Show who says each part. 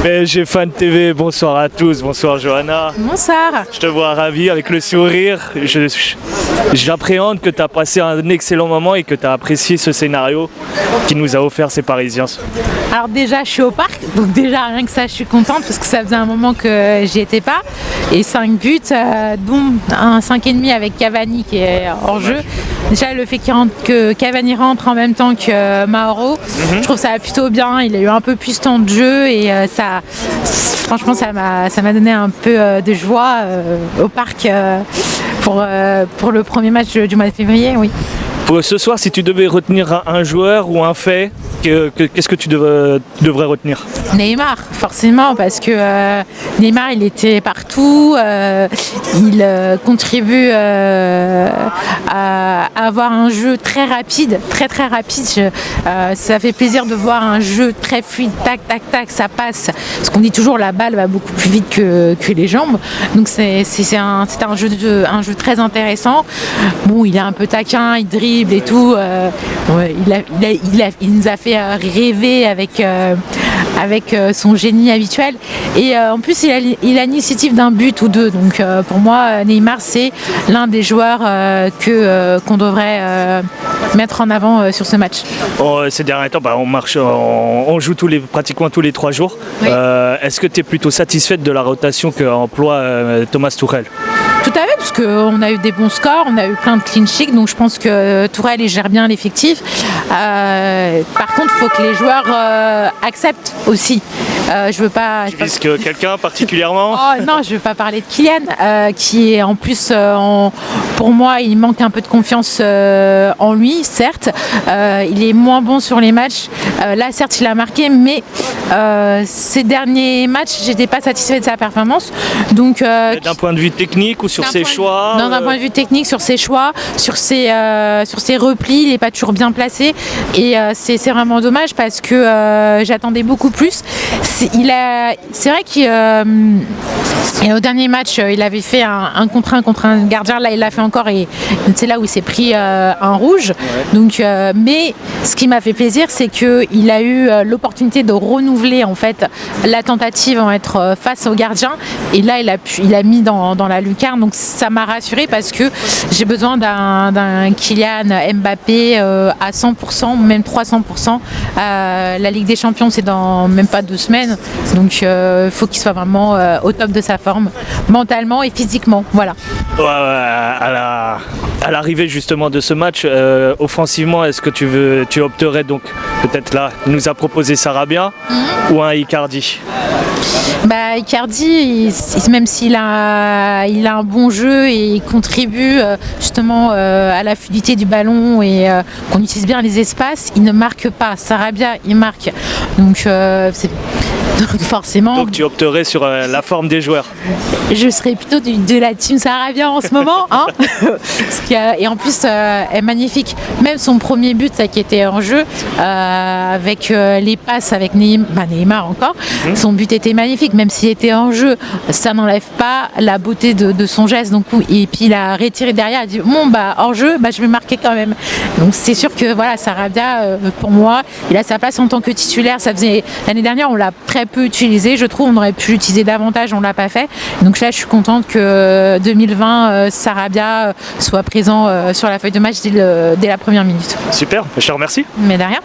Speaker 1: PSG Fan TV, bonsoir à tous, bonsoir Johanna.
Speaker 2: Bonsoir.
Speaker 1: Je te vois ravi avec le sourire. J'appréhende que tu as passé un excellent moment et que tu as apprécié ce scénario qui nous a offert ces Parisiens.
Speaker 2: Alors déjà je suis au parc, donc déjà rien que ça je suis contente parce que ça faisait un moment que j'y étais pas. Et 5 buts, dont un 5,5 avec Cavani qui est hors jeu. Déjà le fait que Cavani rentre en même temps que Mauro, je trouve ça plutôt bien. Il a eu un peu plus de temps de jeu et franchement ça m'a donné un peu de joie au parc pour le premier match du mois de février, oui.
Speaker 1: Pour ce soir, si tu devais retenir un joueur ou un fait, qu'est-ce que tu devrais retenir?
Speaker 2: Neymar, forcément, parce que Neymar, il était partout, il contribue à avoir un jeu très rapide, très rapide. Ça fait plaisir de voir un jeu très fluide, tac, tac, tac, ça passe. Parce qu'on dit toujours la balle va beaucoup plus vite que les jambes. Donc c'est un jeu très intéressant. Bon, il est un peu taquin, il dribble et tout. Il nous a fait rêver avec son génie habituel. Et en plus, il a l'initiative d'un but ou deux. Donc pour moi, Neymar, c'est l'un des joueurs qu'on devrait mettre en avant sur ce match.
Speaker 1: Ces derniers temps, on joue pratiquement tous les 3 jours. Oui. Est-ce que tu es plutôt satisfaite de la rotation qu'emploie Thomas Tuchel?
Speaker 2: Tout à fait, parce qu'on a eu des bons scores, on a eu plein de clean sheets, donc je pense que Tourelle il gère bien l'effectif. Par contre, il faut que les joueurs acceptent aussi. Je veux pas.
Speaker 1: Tu vises que quelqu'un particulièrement?
Speaker 2: Oh non, je veux pas parler de Kylian, qui est en plus, pour moi, il manque un peu de confiance en lui, certes. Il est moins bon sur les matchs. Là, certes, il a marqué, mais ces derniers matchs, j'étais pas satisfaite de sa performance. Donc,
Speaker 1: d'un point de vue technique ou sur ses choix?
Speaker 2: Non, d'un point de vue technique, sur ses choix, sur ses replis, il n'est pas toujours bien placé. Et c'est vraiment dommage parce que j'attendais beaucoup plus. C'est vrai qu'au dernier match, il avait fait un contre un gardien. Là, il l'a fait encore et c'est là où il s'est pris un rouge. Donc, mais ce qui m'a fait plaisir, c'est qu'il a eu l'opportunité de renouveler en fait la tentative en être face au gardien. Et là, il a mis dans la lucarne. Donc, ça m'a rassurée parce que j'ai besoin d'un Kylian Mbappé à 100%, même 300%. La Ligue des Champions, c'est dans même pas 2 semaines. Donc, il faut qu'il soit vraiment au top de sa forme, mentalement et physiquement. Voilà.
Speaker 1: À l'arrivée justement de ce match, offensivement, est-ce que tu opterais donc peut-être là, il nous a proposé Sarabia ou un Icardi?
Speaker 2: Icardi, même s'il a un bon jeu et il contribue justement à la fluidité du ballon et qu'on utilise bien les espaces, il ne marque pas. Sarabia, il marque. Donc forcément.
Speaker 1: Donc tu opterais sur la forme des joueurs?
Speaker 2: Je serais plutôt de la team Sarabia en ce moment, hein. Et en plus, elle est magnifique. Même son premier but, ça qui était en jeu, avec les passes avec Neymar encore, son but était magnifique. Même s'il était en jeu, ça n'enlève pas la beauté de son geste. Donc, et puis il a retiré derrière, il a dit hors jeu, je vais marquer quand même. Donc c'est sûr que voilà, Sarabia, pour moi, il a sa place en tant que titulaire. L'année dernière, on l'a très peu utilisé, je trouve. On aurait pu l'utiliser davantage, on l'a pas fait. Donc là, je suis contente que 2020, Sarabia soit présent sur la feuille de match dès la première minute.
Speaker 1: Super, je te remercie.
Speaker 2: Mais de rien.